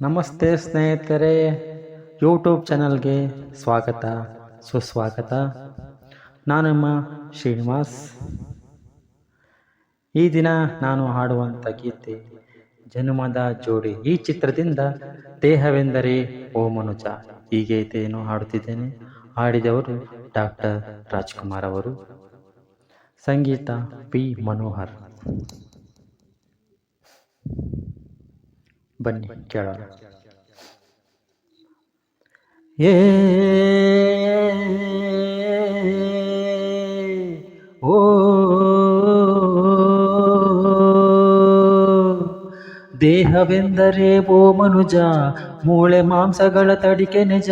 ನಮಸ್ತೆ ಸ್ನೇಹಿತರೆ, ಯೂಟ್ಯೂಬ್ ಚಾನಲ್ಗೆ ಸ್ವಾಗತ ಸುಸ್ವಾಗತ. ನಾನು ನಿಮ್ಮ ಶ್ರೀನಿವಾಸ್. ಈ ದಿನ ನಾನು ಹಾಡುವಂಥ ಗೀತೆ ಜನ್ಮದ ಜೋಡಿ ಈ ಚಿತ್ರದಿಂದ ದೇಹವೆಂದರೆ ಓ ಮನುಜ ಈ ಗೀತೆಯನ್ನು ಹಾಡುತ್ತಿದ್ದೇನೆ. ಹಾಡಿದವರು ಡಾಕ್ಟರ್ ರಾಜ್ಕುಮಾರ್ ಅವರು, ಸಂಗೀತ ಪಿ ಮನೋಹರ್. ಬನ್ನಿ ಕೇಳೋಣ. ಏ ಓ ದೇಹವೆಂದರೆ ಓ ಮನುಜ, ಮೂಳೆ ಮಾಂಸಗಳ ತಡಿಕೆ ನಿಜ.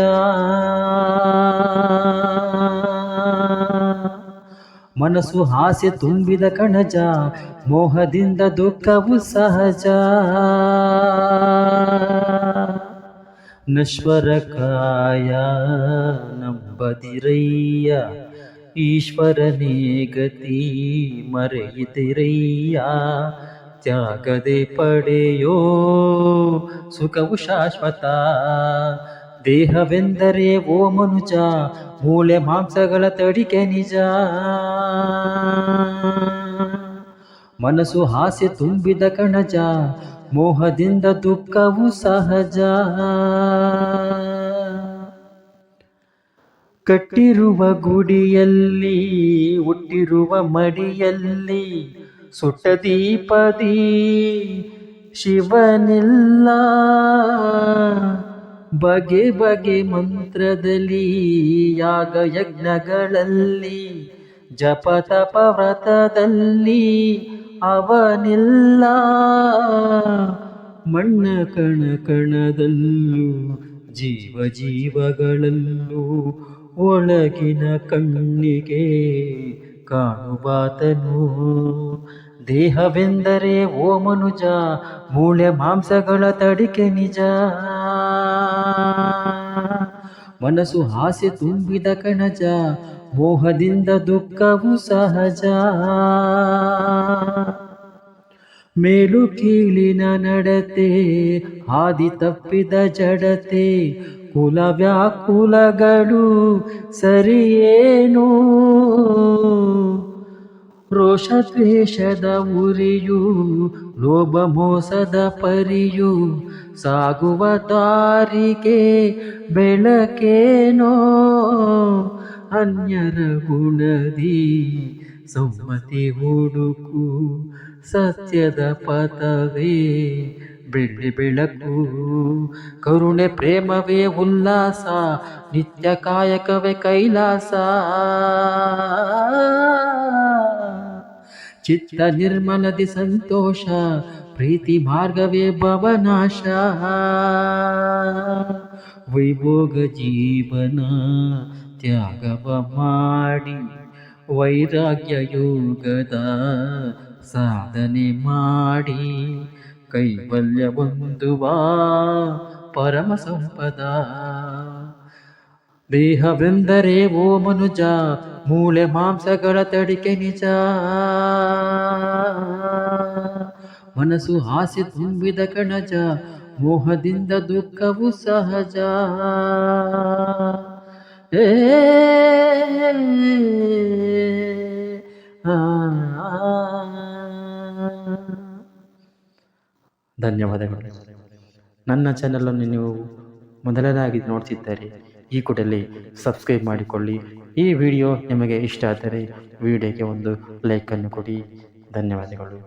ಮನಸ್ಸು ಹಾಸ್ಯ ತುಂಬಿದ ಕಣಜ, ಮೋಹದಿಂದ ದುಃಖವು ಸಹಜ. ನಶ್ವರ ಕಾಯ ನಂಬದಿರಯ್ಯ, ಈಶ್ವರನೇ ಗತಿ ಮರೆಯಿತಿರಯ್ಯ. ತ್ಯಾಗದೆ ಪಡೆಯೋ ಸುಖವು ಶಾಶ್ವತ. ದೇಹವೆಂದರೆ ಓ ಮನುಜ, ಮೂಳೆ ಮಾಂಸಗಳ ತಡಿಕೆ ನಿಜ. ಮನಸ್ಸು ಹಾಸ್ಯ ತುಂಬಿದ ಕಣಜ, ಮೋಹದಿಂದ ದುಃಖವು ಸಹಜ. ಕಟ್ಟಿರುವ ಗುಡಿಯಲ್ಲಿ ಹುಟ್ಟಿರುವ ಮಡಿಯಲ್ಲಿ, ಸುಟ್ಟ ದೀಪದಿ ಶಿವನಿಲ್ಲ. ಬಗೆ ಬಗೆ ಮಂತ್ರದಲ್ಲಿ ಯಾಗ ಯಜ್ಞಗಳಲ್ಲಿ, ಜಪ ತಪ ವ್ರತದಲ್ಲಿ ಅವನಿಲ್ಲ. ಮಣ್ಣ ಕಣ ಕಣದಲ್ಲೂ ಜೀವ ಜೀವಗಳಲ್ಲೂ, ಒಳಗಿನ ಕಣ್ಣಿಗೆ ಕಾಣುವಾತನು. ದೇಹವೆಂದರೆ ಓ ಮನುಜ, ಮೂಳೆ ಮಾಂಸಗಳ ತಡಿಕೆ ನಿಜ. ಮನಸ್ಸು ಹಾಸ್ಯ ತುಂಬಿದ ಕಣಜ, ಮೋಹದಿಂದ ದುಃಖವು ಸಹಜ. ಮೇಲು ಕೀಳಿನ ನಡತೆ, ಹಾದಿ ತಪ್ಪಿದ ಜಡತೆ, ಕುಲ ವ್ಯಾಕುಲಗಳು ಸರಿಯೇನು. ರೋಷ ದ್ವೇಷದ ಉರಿಯು, ಲೋಭ ಮೋಸದ ಪರಿಯು, ಸಾಗುವ ದಾರಿಗೆ ಬೆಳಕೇನೋ. ಅನ್ಯರ ಗುಣದಿ ಸಮ್ಮತಿ ಹುಡುಕು, ಸತ್ಯದ ಪಥವೇ ಬೆಳ್ಳಿ ಬೆಳಕು. ಕರುಣೆ ಪ್ರೇಮವೇ ಉಲ್ಲಾಸ, ನಿತ್ಯ ಕಾಯಕವೇ ಕೈಲಾಸ. ಚಿತ್ತ ನಿರ್ಮಲದಿ ಸಂತೋಷ, ಪ್ರೀತಿ ಮಾರ್ಗವೇ ಭವನಾಶ. ವೈಭೋಗ ಜೀವನ ತ್ಯಾಗವ ಮಾಡಿ, ವೈರಾಗ್ಯ ಯೋಗದ ಸಾಧನೆ ಮಾಡಿ, ಕೈವಲ್ಯ ಹೊಂದುವ ಪರಮ ಸಂಪದ. ದೇಹವೆಂದರೆ ಓ ಮನುಜ, ಮೂಳೆ ಮಾಂಸಗಳ ತಡಿಕೆ ನಿಜ. ಮನಸ್ಸು ಹಾಸ್ಯ ತುಂಬಿದ ಕಣಜ, ಮೋಹದಿಂದ ದುಃಖವು ಸಹಜ. ಏ ಧನ್ಯವಾದಗಳು. ನನ್ನ ಚಾನಲನ್ನು ನೀವು ಮೊದಲನೇದಾಗಿ ನೋಡ್ತಿದ್ದರೆ ಈ ಕೂಡಲೇ ಸಬ್ಸ್ಕ್ರೈಬ್ ಮಾಡಿಕೊಳ್ಳಿ. ಈ ವಿಡಿಯೋ ನಿಮಗೆ ಇಷ್ಟ ಆದರೆ ವಿಡಿಯೋಗೆ ಒಂದು ಲೈಕನ್ನು ಕೊಡಿ. ಧನ್ಯವಾದಗಳು.